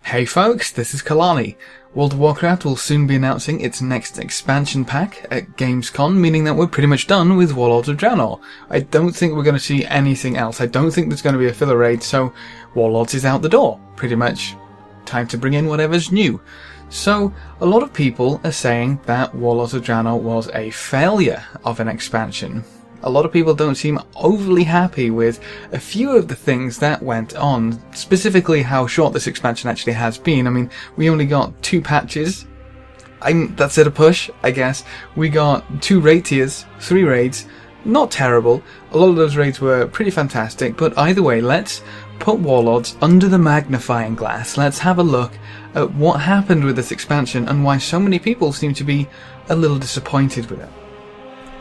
Hey folks, this is Kalani. World of Warcraft will soon be announcing its next expansion pack at Gamescom, meaning that we're pretty much done with Warlords of Draenor. I don't think we're going to see anything else. I don't think there's going to be a filler raid, so Warlords is out the door, pretty much. Time to bring in whatever's new. So, a lot of people are saying that Warlords of Draenor was a failure of an expansion. A lot of people don't seem overly happy with a few of the things that went on, specifically how short this expansion actually has been. I mean, we only got 2 patches. That's at a push, I guess. We got 2 raid tiers, 3 raids. Not terrible. A lot of those raids were pretty fantastic, but either way, let's put Warlords under the magnifying glass. Let's have a look at what happened with this expansion and why so many people seem to be a little disappointed with it.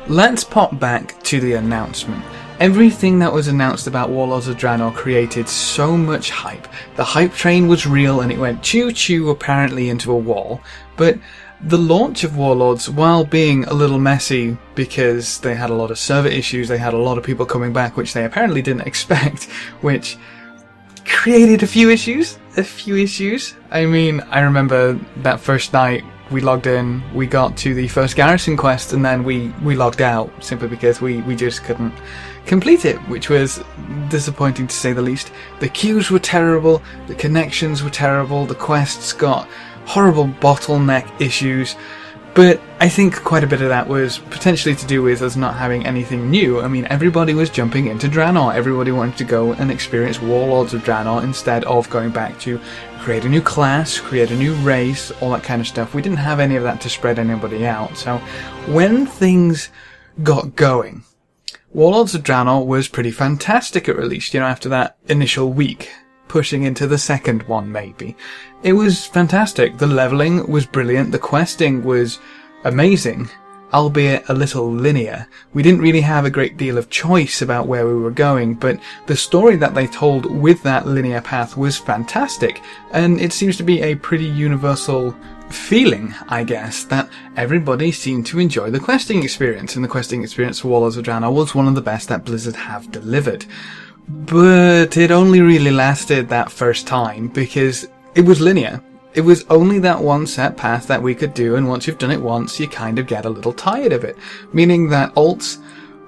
Let's pop back to the announcement. Everything that was announced about Warlords of Draenor created so much hype. The hype train was real and it went choo-choo apparently into a wall. But the launch of Warlords, while being a little messy because they had a lot of server issues, they had a lot of people coming back which they apparently didn't expect, which created a few issues. I mean, I remember that first night we logged in, we got to the first garrison quest, and then we logged out simply because we just couldn't complete it, which was disappointing to say the least. The queues were terrible, the connections were terrible, the quests got horrible bottleneck issues, but I think quite a bit of that was potentially to do with us not having anything new. I mean, everybody was jumping into Draenor, everybody wanted to go and experience Warlords of Draenor instead of going back to create a new class, create a new race, all that kind of stuff. We didn't have any of that to spread anybody out. So when things got going, Warlords of Draenor was pretty fantastic at release, after that initial week, pushing into the second one maybe. It was fantastic. The leveling was brilliant. The questing was amazing, albeit a little linear. We didn't really have a great deal of choice about where we were going, but the story that they told with that linear path was fantastic, and it seems to be a pretty universal feeling, I guess, that everybody seemed to enjoy the questing experience, and the questing experience for Warlords of Draenor was one of the best that Blizzard have delivered. But it only really lasted that first time because it was linear. It was only that one set path that we could do, and once you've done it once, you kind of get a little tired of it. Meaning that alts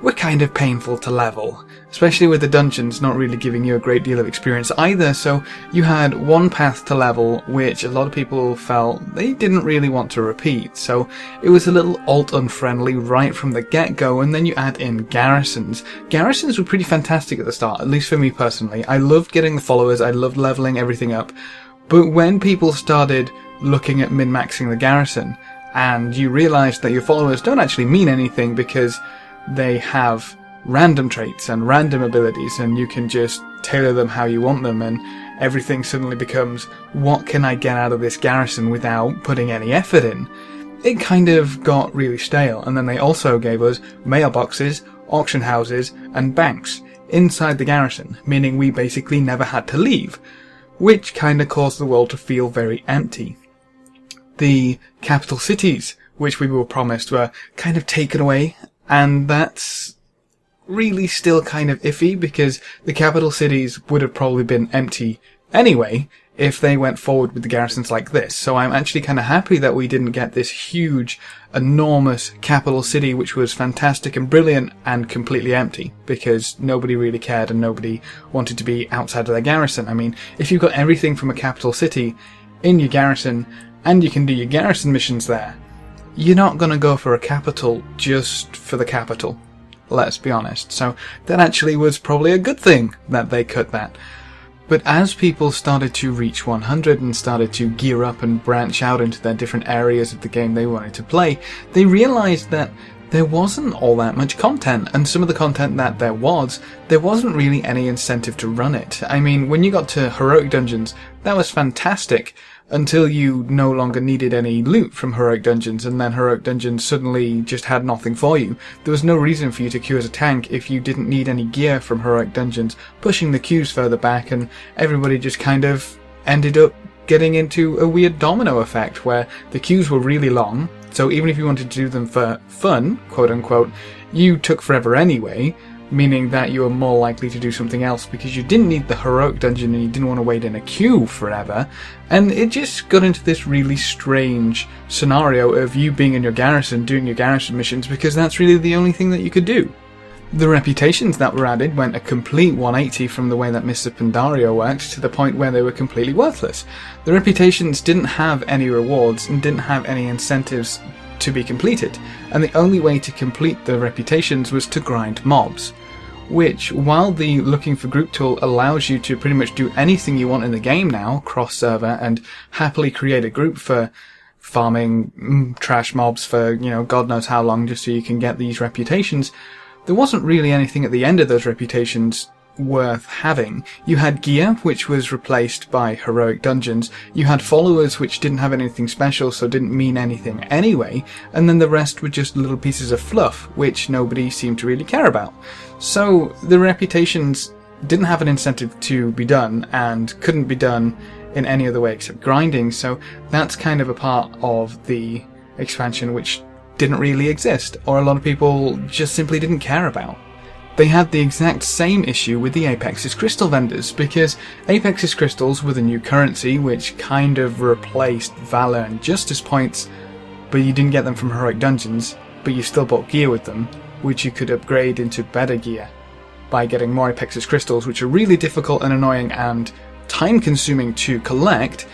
were kind of painful to level, especially with the dungeons not really giving you a great deal of experience either. So you had one path to level, which a lot of people felt they didn't really want to repeat. So it was a little alt unfriendly right from the get-go, and then you add in garrisons. Garrisons were pretty fantastic at the start, at least for me personally. I loved getting the followers, I loved leveling everything up. But when people started looking at min-maxing the garrison, and you realised that your followers don't actually mean anything because they have random traits and random abilities, and you can just tailor them how you want them, and everything suddenly becomes, what can I get out of this garrison without putting any effort in? It kind of got really stale. And then they also gave us mailboxes, auction houses, and banks inside the garrison, meaning we basically never had to leave, which kind of caused the world to feel very empty. The capital cities, which we were promised, were kind of taken away, and that's really still kind of iffy because the capital cities would have probably been empty anyway if they went forward with the garrisons like this. So I'm actually kind of happy that we didn't get this huge, enormous capital city which was fantastic and brilliant and completely empty, because nobody really cared and nobody wanted to be outside of their garrison. I mean, if you've got everything from a capital city in your garrison and you can do your garrison missions there, you're not going to go for a capital just for the capital. Let's be honest. So that actually was probably a good thing that they cut that. But as people started to reach 100 and started to gear up and branch out into their different areas of the game they wanted to play, they realised that there wasn't all that much content, and some of the content that there wasn't really any incentive to run it. I mean, when you got to Heroic Dungeons, that was fantastic, until you no longer needed any loot from Heroic Dungeons, and then Heroic Dungeons suddenly just had nothing for you. There was no reason for you to queue as a tank if you didn't need any gear from Heroic Dungeons, pushing the queues further back, and everybody just kind of ended up getting into a weird domino effect where the queues were really long, so even if you wanted to do them for fun, quote unquote, you took forever anyway, meaning that you were more likely to do something else because you didn't need the heroic dungeon and you didn't want to wait in a queue forever. And it just got into this really strange scenario of you being in your garrison, doing your garrison missions, because that's really the only thing that you could do. The reputations that were added went a complete 180 from the way that Mr. Pandario worked to the point where they were completely worthless. The reputations didn't have any rewards and didn't have any incentives to be completed, and the only way to complete the reputations was to grind mobs, which, while the looking for group tool allows you to pretty much do anything you want in the game now, cross-server, and happily create a group for farming trash mobs for, God knows how long just so you can get these reputations, there wasn't really anything at the end of those reputations worth having. You had gear, which was replaced by heroic dungeons. You had followers, which didn't have anything special, so didn't mean anything anyway. And then the rest were just little pieces of fluff, which nobody seemed to really care about. So the reputations didn't have an incentive to be done, and couldn't be done in any other way except grinding. So that's kind of a part of the expansion which didn't really exist, or a lot of people just simply didn't care about. They had the exact same issue with the Apex's crystal vendors, because Apex's crystals were the new currency, which kind of replaced valor and justice points, but you didn't get them from heroic dungeons, but you still bought gear with them, which you could upgrade into better gear by getting more Apex's crystals, which are really difficult and annoying and time-consuming to collect,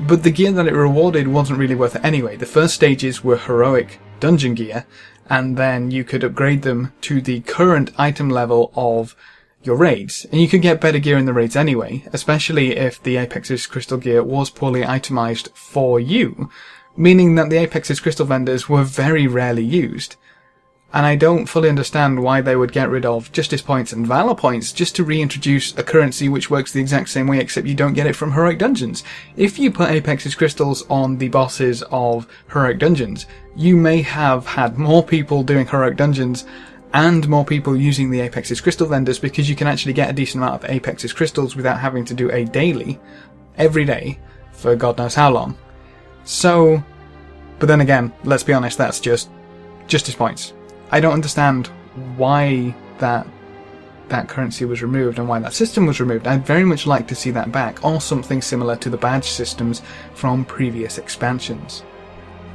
but the gear that it rewarded wasn't really worth it anyway. The first stages were heroic dungeon gear, and then you could upgrade them to the current item level of your raids. And you could get better gear in the raids anyway, especially if the Apex's crystal gear was poorly itemized for you, meaning that the Apex's crystal vendors were very rarely used. And I don't fully understand why they would get rid of justice points and valor points just to reintroduce a currency which works the exact same way, except you don't get it from heroic dungeons. If you put Apex's crystals on the bosses of heroic dungeons, you may have had more people doing heroic dungeons and more people using the Apex's crystal vendors, because you can actually get a decent amount of Apex's crystals without having to do a daily every day for God knows how long. So, but then again, let's be honest, that's just justice points. I don't understand why that currency was removed and why that system was removed. I'd very much like to see that back, or something similar to the badge systems from previous expansions.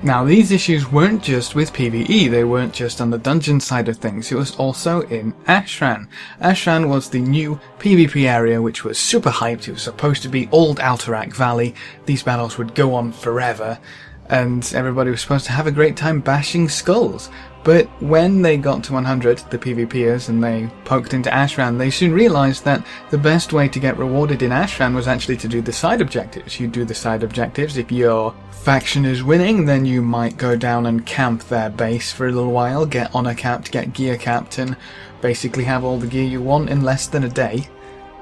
Now, these issues weren't just with PvE, they weren't just on the dungeon side of things, it was also in Ashran. Ashran was the new PvP area which was super hyped. It was supposed to be old Alterac Valley. These battles would go on forever, and everybody was supposed to have a great time bashing skulls. But when they got to 100, the PvPers, and they poked into Ashran, they soon realised that the best way to get rewarded in Ashran was actually to do the side objectives. You do the side objectives. If your faction is winning, then you might go down and camp their base for a little while, get honor capped, get gear capped, and basically have all the gear you want in less than a day.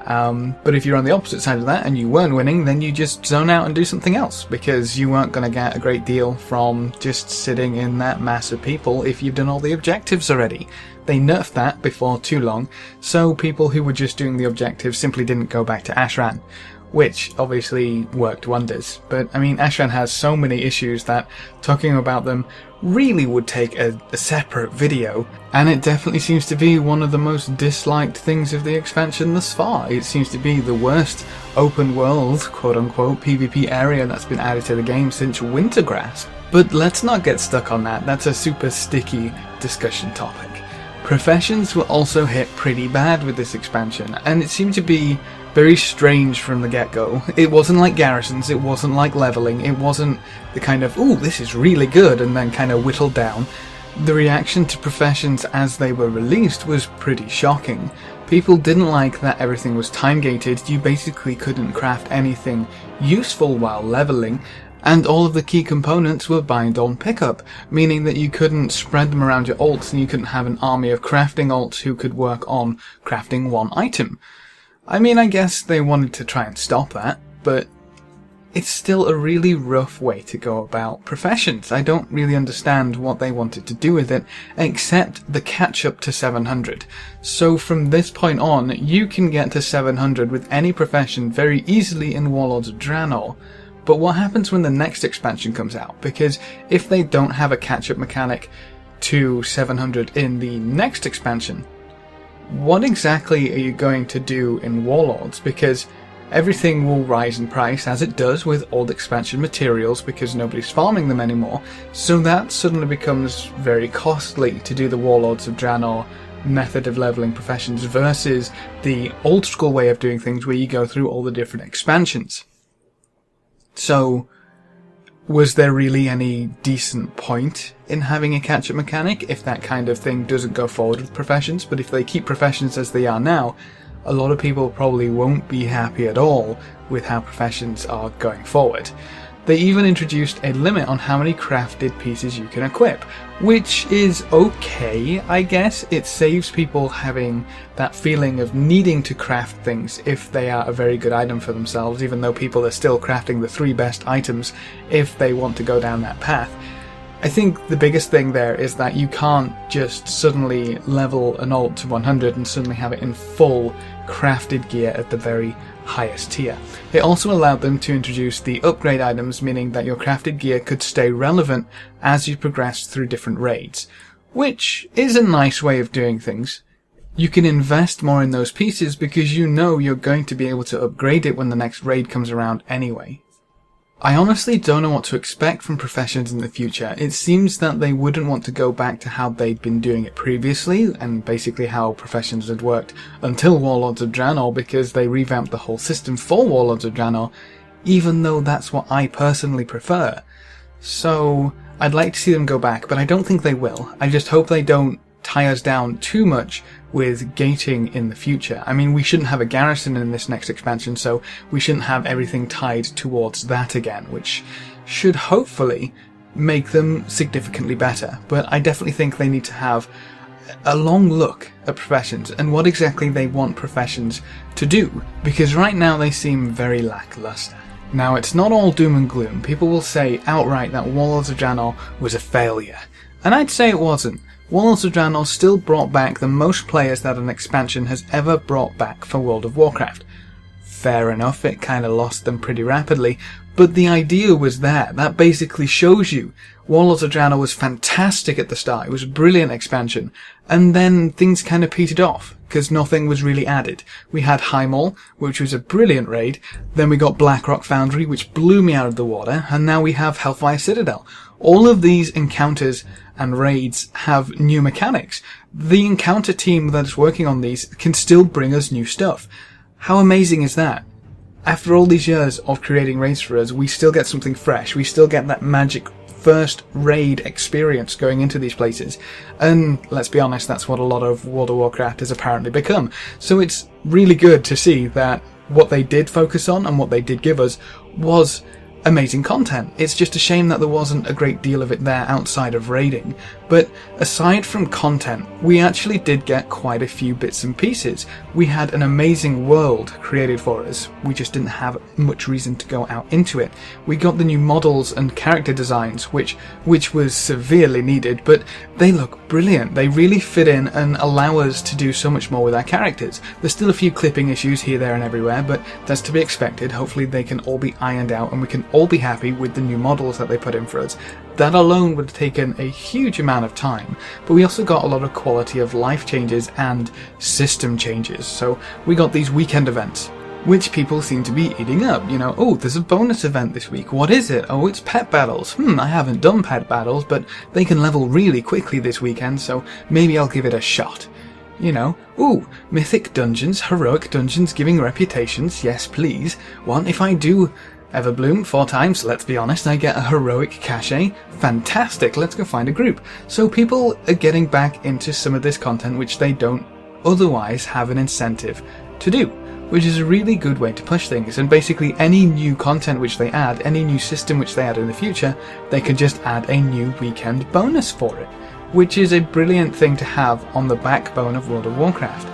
But if you're on the opposite side of that and you weren't winning, then you just zone out and do something else, because you weren't going to get a great deal from just sitting in that mass of people if you've done all the objectives already. They nerfed that before too long, so people who were just doing the objectives simply didn't go back to Ashran, which obviously worked wonders. But I mean, Ashran has so many issues that talking about them really would take a separate video, and it definitely seems to be one of the most disliked things of the expansion thus far. It seems to be the worst open world, quote-unquote, PvP area that's been added to the game since Wintergrass. But let's not get stuck on that, that's a super sticky discussion topic. Professions were also hit pretty bad with this expansion, and it seemed to be very strange from the get-go. It wasn't like garrisons, it wasn't like leveling, it wasn't the kind of, ooh, this is really good, and then kind of whittled down. The reaction to professions as they were released was pretty shocking. People didn't like that everything was time-gated, you basically couldn't craft anything useful while leveling, and all of the key components were bind on pickup, meaning that you couldn't spread them around your alts and you couldn't have an army of crafting alts who could work on crafting one item. I mean, I guess they wanted to try and stop that, but it's still a really rough way to go about professions. I don't really understand what they wanted to do with it, except the catch-up to 700. So from this point on, you can get to 700 with any profession very easily in Warlords of Draenor. But what happens when the next expansion comes out? Because if they don't have a catch-up mechanic to 700 in the next expansion, what exactly are you going to do in Warlords? Because everything will rise in price, as it does with old expansion materials, because nobody's farming them anymore, so that suddenly becomes very costly to do the Warlords of Draenor method of leveling professions versus the old school way of doing things where you go through all the different expansions. So, was there really any decent point in having a catch-up mechanic if that kind of thing doesn't go forward with professions? But if they keep professions as they are now, a lot of people probably won't be happy at all with how professions are going forward. They even introduced a limit on how many crafted pieces you can equip, which is okay, I guess. It saves people having that feeling of needing to craft things if they are a very good item for themselves, even though people are still crafting the 3 best items if they want to go down that path. I think the biggest thing there is that you can't just suddenly level an alt to 100 and suddenly have it in full crafted gear at the very highest tier. It also allowed them to introduce the upgrade items, meaning that your crafted gear could stay relevant as you progress through different raids, which is a nice way of doing things. You can invest more in those pieces because you know you're going to be able to upgrade it when the next raid comes around anyway. I honestly don't know what to expect from professions in the future. It seems that they wouldn't want to go back to how they'd been doing it previously, and basically how professions had worked until Warlords of Draenor, because they revamped the whole system for Warlords of Draenor, even though that's what I personally prefer. So, I'd like to see them go back, but I don't think they will. I just hope they don't tie us down too much with gating in the future. I mean, we shouldn't have a garrison in this next expansion, so we shouldn't have everything tied towards that again, which should hopefully make them significantly better. But I definitely think they need to have a long look at professions and what exactly they want professions to do, because right now they seem very lackluster. Now, it's not all doom and gloom. People will say outright that Warlords of Draenor was a failure, and I'd say it wasn't. Warlords of Draenor still brought back the most players that an expansion has ever brought back for World of Warcraft. Fair enough, it kinda lost them pretty rapidly, but the idea was there. That basically shows you Warlords of Draenor was fantastic at the start, it was a brilliant expansion, and then things kinda petered off, because nothing was really added. We had Highmaul, which was a brilliant raid, then we got Blackrock Foundry, which blew me out of the water, and now we have Hellfire Citadel. All of these encounters and raids have new mechanics. The encounter team that is working on these can still bring us new stuff. How amazing is that? After all these years of creating raids for us, we still get something fresh. We still get that magic first raid experience going into these places. And let's be honest, that's what a lot of World of Warcraft has apparently become. So it's really good to see that what they did focus on and what they did give us was amazing content. It's just a shame that there wasn't a great deal of it there outside of raiding. But aside from content, we actually did get quite a few bits and pieces. We had an amazing world created for us. We just didn't have much reason to go out into it. We got the new models and character designs, which was severely needed, but they look brilliant. They really fit in and allow us to do so much more with our characters. There's still a few clipping issues here, there and everywhere, but that's to be expected. Hopefully they can all be ironed out and we can all be happy with the new models that they put in for us. That alone would have taken a huge amount of time, but we also got a lot of quality of life changes and system changes. So we got these weekend events, which people seem to be eating up. You know, oh, there's a bonus event this week. What is it? Oh, it's pet battles. I haven't done pet battles, but they can level really quickly this weekend, so maybe I'll give it a shot. You know, ooh, mythic dungeons, heroic dungeons giving reputations, yes please. What if I do Everbloom 4 times? Let's be honest, I get a heroic cachet. Fantastic, let's go find a group. So people are getting back into some of this content which they don't otherwise have an incentive to do, which is a really good way to push things. And basically any new content which they add, any new system which they add in the future, they can just add a new weekend bonus for it, which is a brilliant thing to have on the backbone of World of Warcraft.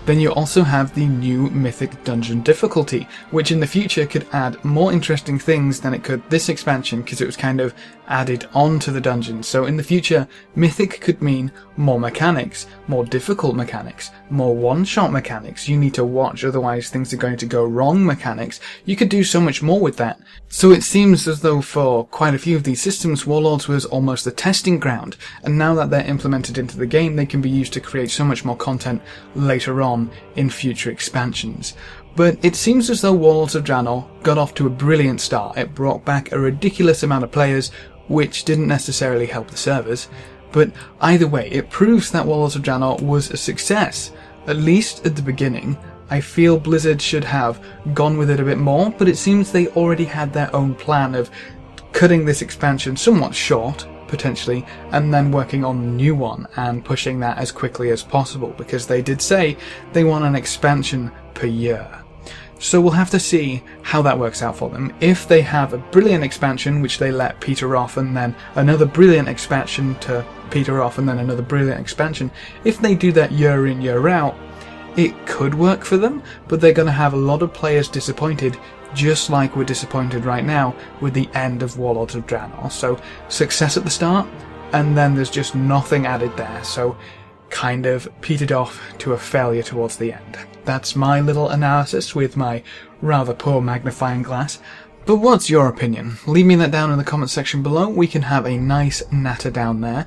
Then you also have the new Mythic dungeon difficulty, which in the future could add more interesting things than it could this expansion, because it was kind of added onto the dungeon. So in the future, Mythic could mean more mechanics, more difficult mechanics, more one-shot mechanics, you need to watch otherwise things are going to go wrong mechanics. You could do so much more with that. So it seems as though for quite a few of these systems, Warlords was almost a testing ground, and now that they're implemented into the game, they can be used to create so much more content later on in future expansions. But it seems as though Warlords of Draenor got off to a brilliant start. It brought back a ridiculous amount of players, which didn't necessarily help the servers. But either way, it proves that Warlords of Draenor was a success, at least at the beginning. I feel Blizzard should have gone with it a bit more, but it seems they already had their own plan of cutting this expansion somewhat short, potentially, and then working on a new one and pushing that as quickly as possible, because they did say they want an expansion per year. So we'll have to see how that works out for them. If they have a brilliant expansion which they let peter off, and then another brilliant expansion to peter off, and then another brilliant expansion, if they do that year in, year out, it could work for them, but they're going to have a lot of players disappointed, just like we're disappointed right now with the end of Warlords of Draenor. So success at the start, and then there's just nothing added there, so kind of petered off to a failure towards the end. That's my little analysis with my rather poor magnifying glass. But what's your opinion? Leave me that down in the comment section below. We can have a nice natter down there.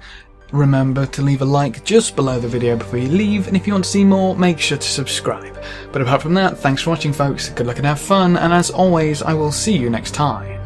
Remember to leave a like just below the video before you leave, and if you want to see more, make sure to subscribe. But apart from that, thanks for watching folks, good luck and have fun, and as always, I will see you next time.